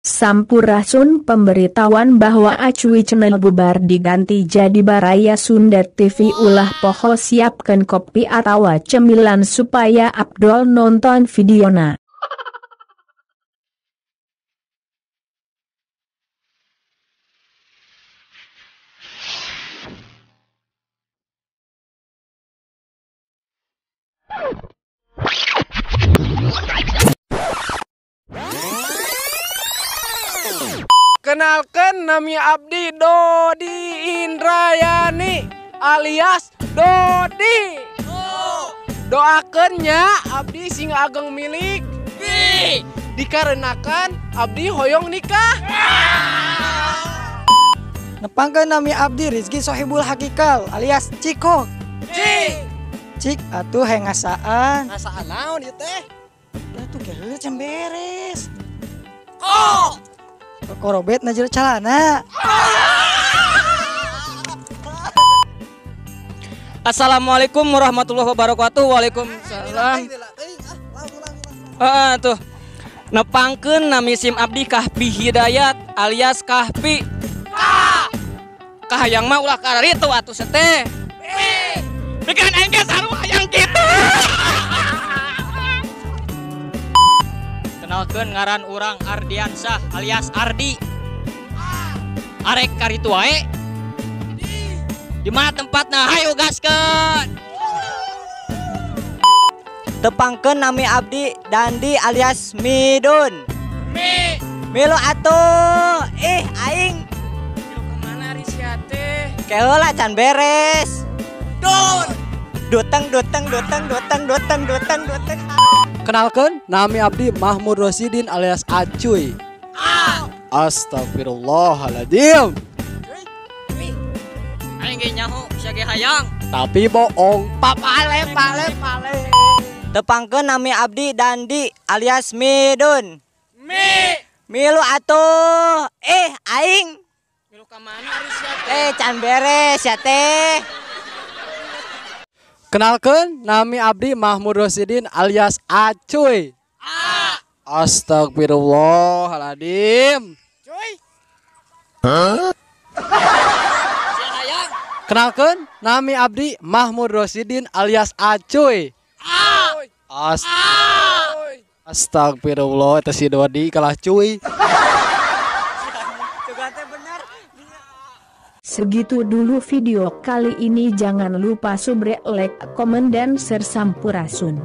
Sampurasun pemberitahuan bahwa Acuy Channel bubar diganti jadi Baraya Sunda TV. Ulah poho siapkan kopi atau cemilan supaya Abdol nonton videona. Kenalkan, nami abdi Dodi Indrayani alias Dodi. Doakannya abdi sing ageng milik dikarenakan abdi hoyong nikah. Nepangkeun nami abdi Rizky Sohibul Hakikal alias Ciko. Cik atuh hengasaan. Ngasaan naon ieu teh? Atuh geuleuh can beres. Oh, Korobet na jero calana. Assalamualaikum warahmatullahi wabarakatuh. Waalaikumsalam. Tuh. Nepangkeun nami sim abdi Kahfi Hidayat alias Kahfi. Kahayang mah ulah kararitu atuh seteh. Bikin aing ge sarua hayang kitu. Kenalkeun ngaran urang Ardiansah alias Ardi. Arek karitu wae. Di mana tempatna? Hayu gaskeun. Tepangkeun nami abdi Dandi alias Midun. Milu atuh. Aing. Milu kemana ari sia teh? Keula can beres. Duteng. kenalkan, nami abdi Mahmud Rosidin alias Acuy. Astagfirullahaladzim. Aing ge nyaho sia ge hayang. Tapi bohong. Pale. Tepangkeun nami abdi Dandi alias Midun. Milu atuh. Aing. Milu kemana ari sia teh? Can beres ya teh. Kenalkan, nami abdi Mahmud Rosidin alias Acuy. Astagfirullahaladzim. Kenalkan, nami abdi Mahmud Rosidin alias Acuy. Astagfirullah, itu si Dodi kalah cuy. Segitu dulu video kali ini, jangan lupa subrek, like, komen dan share. Sampurasun.